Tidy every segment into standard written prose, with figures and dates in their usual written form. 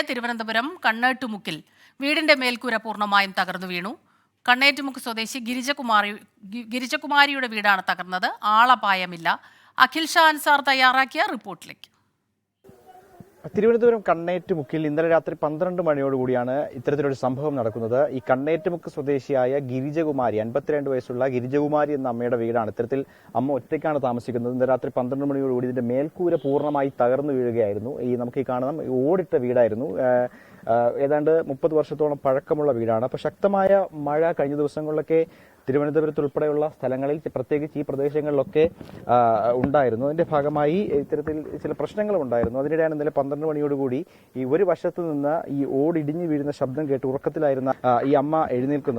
തിരുവനന്തപുരം കണ്ണേറ്റുമുക്കിൽ വീടിന്റെ മേൽക്കൂര പൂർണ്ണമായും തകർന്നു വീണു. കണ്ണേറ്റുമുക്ക് സ്വദേശി ഗിരിജകുമാരിയുടെ വീടാണ് തകർന്നത്. ആളപായമില്ല. അഖിൽ ഷാ അൻസാർ തയ്യാറാക്കിയ റിപ്പോർട്ടിലേക്ക്. തിരുവനന്തപുരം കണ്ണേറ്റുമുക്കിൽ ഇന്നലെ രാത്രി 12 മണിയോടുകൂടിയാണ് ഇത്തരത്തിലൊരു സംഭവം നടക്കുന്നത്. ഈ കണ്ണേറ്റുമുക്ക് സ്വദേശിയായ ഗിരിജകുമാരി, 52 വയസ്സുള്ള ഗിരിജകുമാരി എന്ന അമ്മയുടെ വീടാണ്. ഇത്തരത്തിൽ അമ്മ ഒറ്റയ്ക്കാണ് താമസിക്കുന്നത്. ഇന്നലെ രാത്രി 12 മണിയോടുകൂടി ഇതിന്റെ മേൽക്കൂര പൂർണ്ണമായി തകർന്നു വീഴുകയായിരുന്നു. നമുക്ക് ഈ കാണുന്ന ഓടിട്ട വീടായിരുന്നു. ഏതാണ്ട് 30 വർഷത്തോളം പഴക്കമുള്ള വീടാണ്. അപ്പോൾ ശക്തമായ മഴ കഴിഞ്ഞ ദിവസങ്ങളിലൊക്കെ തിരുവനന്തപുരത്ത് ഉൾപ്പെടെയുള്ള സ്ഥലങ്ങളിൽ, പ്രത്യേകിച്ച് ഈ പ്രദേശങ്ങളിലൊക്കെ ഉണ്ടായിരുന്നു. അതിന്റെ ഭാഗമായി ഇത്തരത്തിൽ ചില പ്രശ്നങ്ങളും ഉണ്ടായിരുന്നു. അതിനിടെയാണ് ഇന്നലെ 12 മണിയോടുകൂടി ഈ ഒരു വശത്ത് നിന്ന് ഈ ഓടിടിഞ്ഞു വീഴുന്ന ശബ്ദം കേട്ട് ഉറക്കത്തിലായിരുന്ന ഈ അമ്മ എഴുന്നേറ്റ്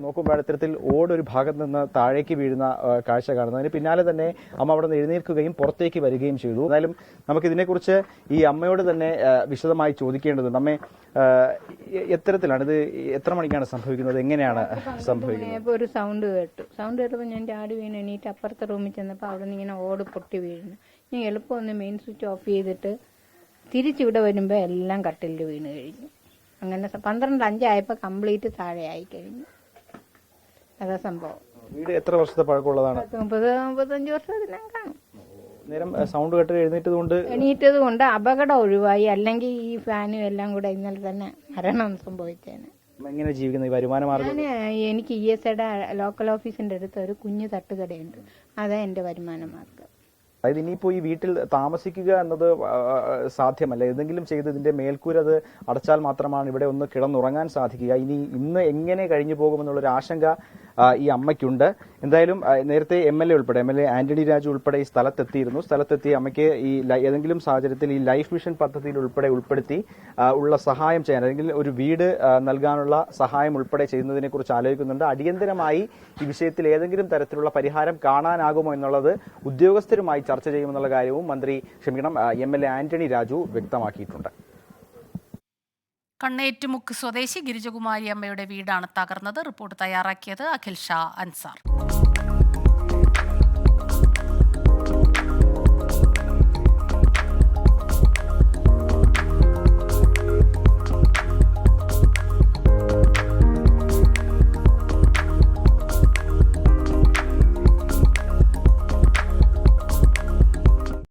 നോക്കുമ്പോൾ ഇത്തരത്തിൽ ഓടൊരു ഭാഗത്ത് നിന്ന് താഴേക്ക് വീഴുന്ന കാഴ്ച കാണുന്നത്. അതിന് പിന്നാലെ തന്നെ അമ്മ അവിടെ നിന്ന് എഴുന്നേൽക്കുകയും പുറത്തേക്ക് വരികയും ചെയ്തു. എന്നാലും നമുക്കിതിനെക്കുറിച്ച് ഈ അമ്മയോട് തന്നെ വിശദമായി ചോദിക്കേണ്ടതുണ്ട്. അമ്മേ, എത്തരത്തിലാണ് ഇത്? എത്ര മണിക്കാണ് സംഭവിക്കുന്നത്? എങ്ങനെയാണ് സംഭവിക്കുന്നത്? ഒരു സൗണ്ട് കേട്ടപ്പോൾ ഞാൻ ചാടി വീണ് എണീറ്റ് അപ്പുറത്തെ റൂമിൽ ചെന്നപ്പോൾ അവിടെ നിന്ന് ഇങ്ങനെ ഓട് പൊട്ടി വീഴുന്നു. ഞാൻ എളുപ്പം ഒന്ന് മെയിൻ സ്വിച്ച് ഓഫ് ചെയ്തിട്ട് തിരിച്ചിവിടെ വരുമ്പോൾ എല്ലാം കട്ടിലിൽ വീണ് കഴിഞ്ഞു. അങ്ങനെ 12:05 ആയപ്പോൾ കംപ്ലീറ്റ് താഴെ ആയി കഴിഞ്ഞു. അതാ സംഭവം. വീട് എത്ര വർഷത്തെ പഴക്കമുള്ളതാണ്? 30-35 വർഷം അതിനെ കാണും. നേരം സൗണ്ട് കേട്ട് എണീറ്റത് കൊണ്ട് അപകടം ഒഴിവായി. അല്ലെങ്കിൽ ഈ ഫാനും എല്ലാം കൂടെ ഇന്നലെ തന്നെ മരണം സംഭവിച്ചേനെ. എങ്ങനെ ജീവിക്കുന്നത്? വരുമാന മാർഗം? എനിക്ക് ESIയുടെ ലോക്കൽ ഓഫീസിന്റെ അടുത്ത് ഒരു കുഞ്ഞു തട്ടുകടയുണ്ട്. അതാ എന്റെ വരുമാന മാർഗം. അതായത് ഇനിയിപ്പോ ഈ വീട്ടിൽ താമസിക്കുക എന്നത് സാധ്യമല്ല. എന്തെങ്കിലും ചെയ്ത് ഇതിന്റെ മേൽക്കൂര അത് അടച്ചാൽ മാത്രമാണ് ഇവിടെ ഒന്ന് കിടന്നുറങ്ങാൻ സാധിക്കുക. ഇന്ന് എങ്ങനെ കഴിഞ്ഞു പോകുമെന്നുള്ളൊരു ആശങ്ക ഈ അമ്മയ്ക്കുണ്ട്. എന്തായാലും നേരത്തെ MLA ആന്റണി രാജു ഉൾപ്പെടെ ഈ സ്ഥലത്തെത്തി അമ്മയ്ക്ക് ഈ ഏതെങ്കിലും സാഹചര്യത്തിൽ ഈ ലൈഫ് മിഷൻ പദ്ധതിയിൽ ഉൾപ്പെടുത്തി ഉള്ള സഹായം ചെയ്യാൻ, അല്ലെങ്കിൽ ഒരു വീട് നൽകാനുള്ള സഹായം ഉൾപ്പെടെ ചെയ്യുന്നതിനെ കുറിച്ച് ആലോചിക്കുന്നുണ്ട്. അടിയന്തരമായി ഈ വിഷയത്തിൽ ഏതെങ്കിലും തരത്തിലുള്ള പരിഹാരം കാണാനാകുമോ എന്നുള്ളത് ഉദ്യോഗസ്ഥരുമായി ചർച്ച ചെയ്യുമെന്നുള്ള കാര്യവും MLA ആന്റണി രാജു വ്യക്തമാക്കിയിട്ടുണ്ട്. കണ്ണേറ്റുമുക്ക് സ്വദേശി ഗിരിജകുമാരി അമ്മയുടെ വീടാണ് തകർന്നത്. റിപ്പോർട്ട് തയ്യാറാക്കിയത് അഖിൽ ഷാ അൻസാർ.